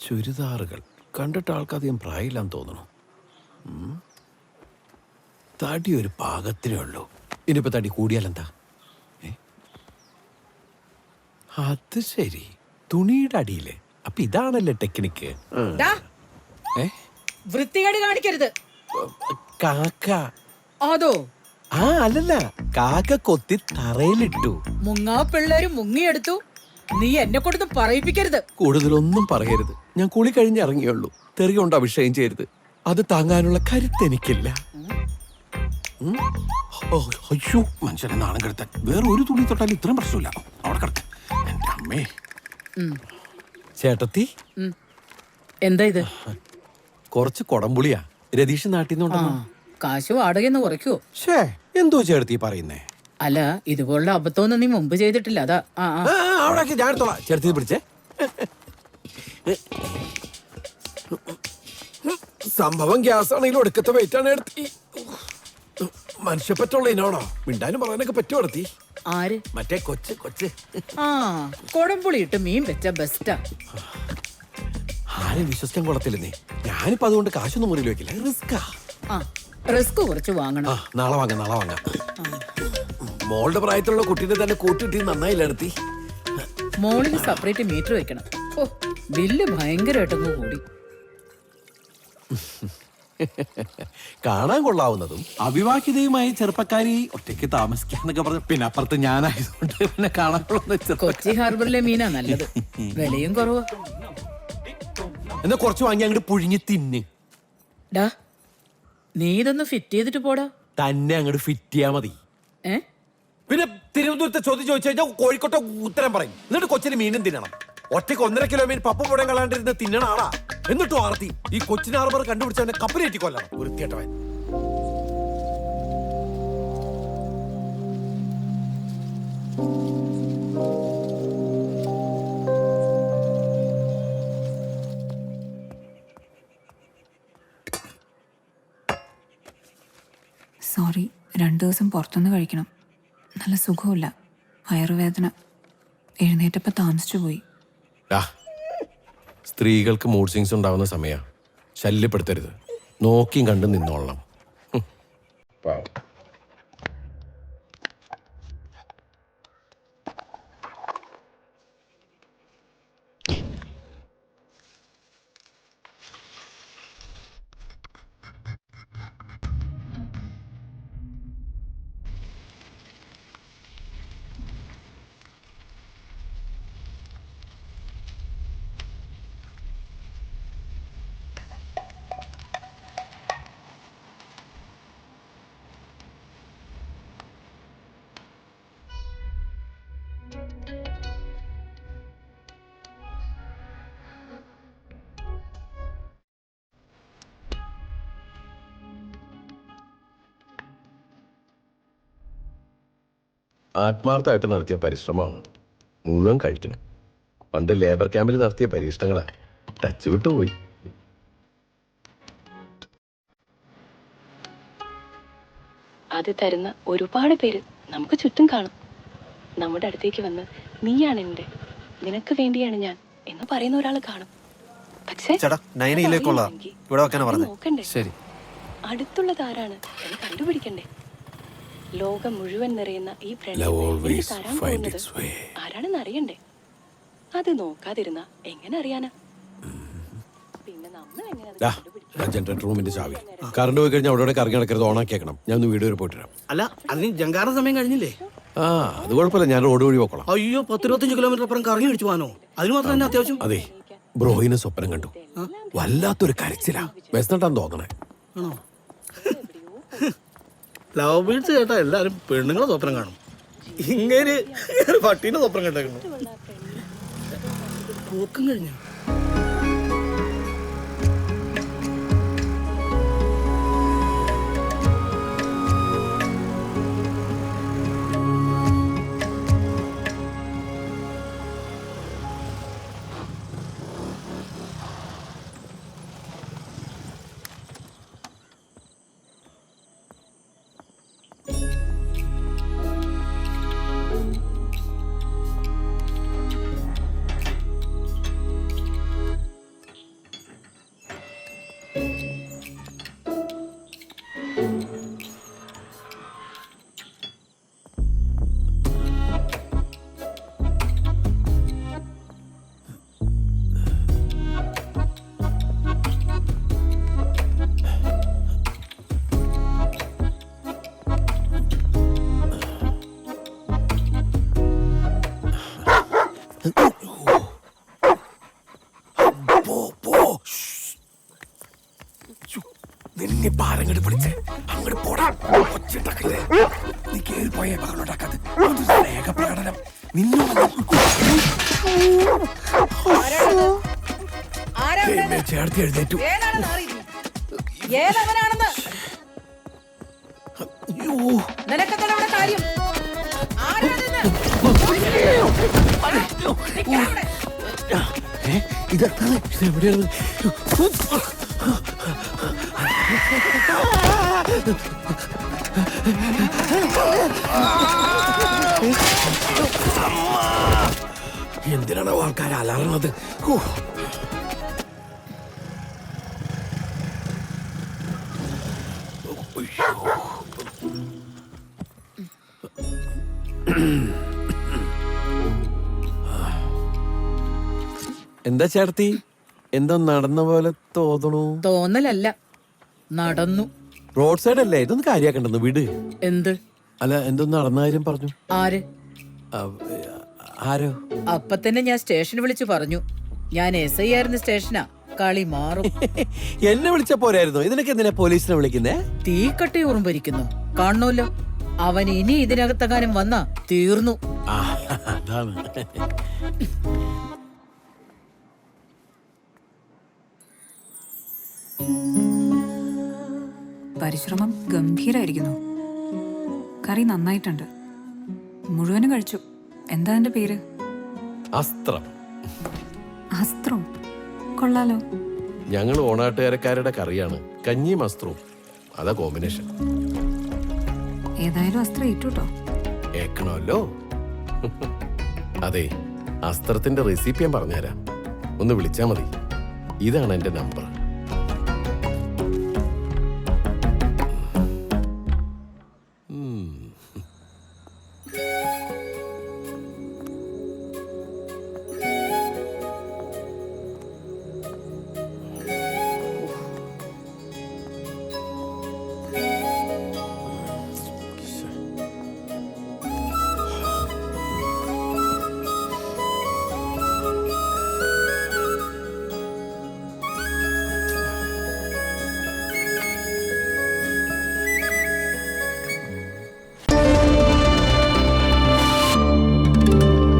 ചുരിദാറുകൾ കണ്ടിട്ട് ആൾക്കധികം പ്രായമില്ലാന്ന് തോന്നുന്നു. തടി ഒരു പാകത്തിനേ ഉള്ളൂ. ഇനിയിപ്പോ തടി കൂടിയാലെന്താ? അത് ശരി, തുണിയുടെ അടിയില്. അപ്പൊ ഇതാണല്ലേ ടെക്നിക്ക്. വൃത്തികേട് കാണിക്കരുത്. കാക്ക. അതോ? ആ അല്ലല്ല, കാക്ക കൊത്തി തറയിലിട്ടു. മുങ്ങാ പിള്ളേര് മുങ്ങിയെടുത്തു. നീ എന്നെ കൊടുത്ത് പറയിപ്പിക്കരുത്. കൂടുതലൊന്നും പറയരുത്. ഞാൻ കുളി കഴിഞ്ഞ് ഇറങ്ങിയുള്ളൂ. തെറി കൊണ്ട് അഭിഷേകം ചെയ്യരുത്. അത് താങ്ങാനുള്ള കരുത്ത് എനിക്കില്ല. അയ്യോ, മനുഷ്യനെ നാണം കെടുത്താൻ. വേറെ ഒരു തുണി തൊട്ടാലും ഇത്രയും പ്രശ്നമില്ല. അവിടെ കിടക്ക്. എന്റെ അമ്മേ. ചേട്ടത്തി, എന്താ ഇത്? കുറച്ച് കൊടംപുളിയാ. രതീഷ് നാട്ടിൽ നിന്നുണ്ടോ? കാശ് വാടകയെന്ന് കുറയ്ക്കോ? ഷേ, എന്തോ ചേട്ടത്തി പറയുന്നേ? അല്ല, ഇതുപോലുള്ള അബദ്ധമൊന്നും നീ മുമ്പ് ചെയ്തിട്ടില്ല. അതാ. അവിടെ ഞാൻ എടുത്തോളാം. ചേട്ടത്തി പിടിച്ചേ. സംഭവം ഗ്യാസ് ആണെങ്കിലും ഒടുക്കത്തെ വെയിറ്റ് ആണ് എടുത്തി. മനുഷ്യപ്പറ്റുള്ള ഇനോണോ? മിണ്ടാനും പറയാനൊക്കെ പറ്റുമോ എടുത്തി? ആര്? മറ്റേ കൊച്ച്. കൊടംപുളി ഇട്ട് മീൻ വെച്ച ബെസ്റ്റാ. ആരും വിശ്വസിക്കാൻ കൊള്ളത്തില്ലെന്നേ. ഞാനിപ്പോ അതുകൊണ്ട് കാശൊന്നും മുറിയിൽ വെക്കില്ല. റിസ്ക് കുറച്ച് വാങ്ങണം. നാളെ വാങ്ങാം. മോളുടെ പ്രായത്തിലുള്ള കുട്ടീനെ തന്നെ കൂട്ടിട്ടി നന്നായില്ല എടുത്തി. മോളിന് സെപ്പറേറ്റ് മീറ്റർ വെക്കണം. ഓ, ബില്ല് ഭയങ്കരമായിട്ടൊന്നും കൂടി. കാണാൻ കൊള്ളാവുന്നതും അവിവാഹിതയുമായി ചെറുപ്പക്കാരി ഒറ്റയ്ക്ക് താമസിക്കാന്നൊക്കെ പറഞ്ഞു. പിന്നെ അപ്പുറത്ത് ഞാനായതുകൊണ്ട് പിന്നെ കാണാൻ കൊള്ളുന്ന കൊച്ചി ഹാർബറിലെ മീനാ നല്ലത്. വിലയും കുറവാ. എന്നാ കുറച്ച് വാങ്ങി അങ്ങോട്ട് പുഴുങ്ങി തിന്ന്. ഡാ, നീ ഇതൊന്ന് ഫിറ്റ് ചെയ്തിട്ട് പോടാ. തന്നെ അങ്ങോട്ട് ഫിറ്റ് ചെയ്യാ മതി. പിന്നെ തിരുവനന്തപുരത്തെ ചോദ്യം ചോദിച്ചു കഴിഞ്ഞാൽ കോഴിക്കോട്ടെ ഉത്തരം പറയും. എന്നിട്ട് കൊച്ചിന് മീനും തിന്നണം. ഒറ്റയ്ക്ക് 1.5 കിലോ മീൻ പപ്പ പുടം കളാണ്ടിരുന്ന് തിന്നണ ആളാ. എന്നിട്ടും ആർത്തി ഈ കൊച്ചിൻ ഹാർബർ കണ്ടുപിടിച്ചവനെ കപ്പലേറ്റി കൊല്ലണം. വൃത്തിയേട്ടവൻ. സോറി, 2 ദിവസം പുറത്തുനിന്ന് കഴിക്കണം. നല്ല സുഖമില്ല, വയറുവേദന. എഴുന്നേറ്റപ്പോൾ താമസിച്ചു പോയി. സ്ത്രീകൾക്ക് മൂഡ് സ്വിങ്സ് ഉണ്ടാവുന്ന സമയ ശല്യപ്പെടുത്തരുത്. നോക്കിയും കണ്ടും നിന്നോളണം. ആത്മാർത്ഥമായിട്ട് നടത്തിയ പരിശ്രമമാണ് മുഴുവൻ കഴിക്കണം. പണ്ട് ലേബർ ക്യാമ്പിൽ നടത്തിയ പരീക്ഷണങ്ങളാ ടച്ച് വിട്ടുപോയി. അത് തരുന്ന ഒരുപാട് പേര് നമുക്ക് ചുറ്റും കാണും. നമ്മുടെ അടുത്തേക്ക് വന്ന് നീയാണ് എൻ്റെ, നിനക്ക് വേണ്ടിയാണ് ഞാൻ എന്ന് പറയുന്ന ഒരാൾ കാണും. പക്ഷേ നോക്കണ്ടേ, അടുത്തുള്ളത് ആരാണ് എന്ന് കണ്ടുപിടിക്കണ്ടേ? ലോകം മുഴുവൻ നിറയുന്ന ഈ പ്രണയം തരാൻ പോകുന്നത് ആരാണെന്ന് അറിയണ്ടേ? അത് നോക്കാതിരുന്ന എങ്ങനെ അറിയാനാ? പിന്നെ നമ്മൾ എങ്ങനെ റൂമിന്റെ ചാവി കറണ്ട് പോയി കഴിഞ്ഞാൽ അവിടെ കറങ്ങി നടക്കരുത്. ഓണാക്കിയേക്കണം. ഞാൻ ഒന്ന് വീട് വരെ പോയിട്ട് വരാം. അല്ല, അതിന് ജങ്കാറ സമയം കഴിഞ്ഞില്ലേ? അത് കുഴപ്പമില്ല, ഞാൻ റോഡ് വഴി പോക്കോളാം. അയ്യോ, 10-25 കിലോമീറ്റർ അപ്പുറം കറങ്ങി അടിച്ചു പോകാനോ? അതിന് മാത്രം തന്നെ അത്യാവശ്യം. അതെ, ബ്രോയിന് സ്വപ്നം കണ്ടു. വല്ലാത്തൊരു കരച്ചിലാ. വിശന്നിട്ടാന്ന് തോന്നണേ. ആണോ? ലവ് ബീഡ്സ് കേട്ടാ എല്ലാരും പെണ്ണുങ്ങളെ സ്വപ്നം കാണും. ഇങ്ങനെ പട്ടീനെ സ്വപ്നം കണ്ടേക്കുന്നു. പോക്കും കഴിഞ്ഞ പോ പോ നിന്നെ പാരങ്ങട് പിടിച്ച് അങ്ങോട്ട് പോടാ ഒച്ചിട്ടല്ലേ നീ കേറി പോയേ പകലുണ്ടാക്കാതെ സ്നേഹപ്രകടനം നിന്നെ ചേർത്തി എഴുന്നേറ്റു. ഏതവനാണെന്ന് അയ്യോ. നിനക്കെന്താണ് ഇവിടെ കാര്യം? ഇതെന്താണ്? ഇതെവിടെയാണ്? എന്തിനാണ് ആൾക്കാർ അലറണത്? എന്താ ചേർത്തി, എന്താ നടന്ന പോലെ തോന്നണു? തോന്നലല്ല, നടന്നു. റോഡ് സൈഡ് അല്ലേ, ഇതൊന്നും കാര്യാക്കണ്ടെന്ന് വീട്. എന്ത്? അല്ല, എന്തൊന്നും നടന്ന കാര്യം പറഞ്ഞു. ആര്? ആരോ? അപ്പൊ തന്നെ ഞാൻ സ്റ്റേഷനിൽ വിളിച്ചു പറഞ്ഞു. ഞാൻ SI ആയിരുന്ന സ്റ്റേഷനാ. കളി മാറും. എന്നെ വിളിച്ച പോരായിരുന്നു, ഇതിനൊക്കെ എന്തിനാ പോലീസിനെ വിളിക്കുന്നേ? തീക്കട്ടി ഉറുമ്പരിക്കുന്നു കാണണമല്ലോ. അവൻ ഇനി ഇതിനകത്തെങ്ങാനും വന്നാ തീർന്നു. അതാണ്. പരിശ്രമം ഗംഭീരായിരിക്കുന്നു. കറി നന്നായിട്ടുണ്ട്. മുഴുവനും കഴിച്ചു. എന്താ അതിന്റെ പേര്? അസ്ത്രം. അസ്ത്രം കൊള്ളാലോ. ഞങ്ങൾ ഓണാട്ടുകാരക്കാരുടെ കറിയാണ് കഞ്ഞിയും അസ്ത്രവും. അതാ കോമ്പിനേഷൻ. ഏതായാലും അസ്ത്രം ഇട്ടുട്ടോ. ഏക്കണമല്ലോ. അതെ, അസ്ത്രത്തിന്റെ റെസിപ്പി ഞാൻ പറഞ്ഞുതരാം. ഒന്ന് വിളിച്ചാ മതി. ഇതാണ് എന്റെ നമ്പർ.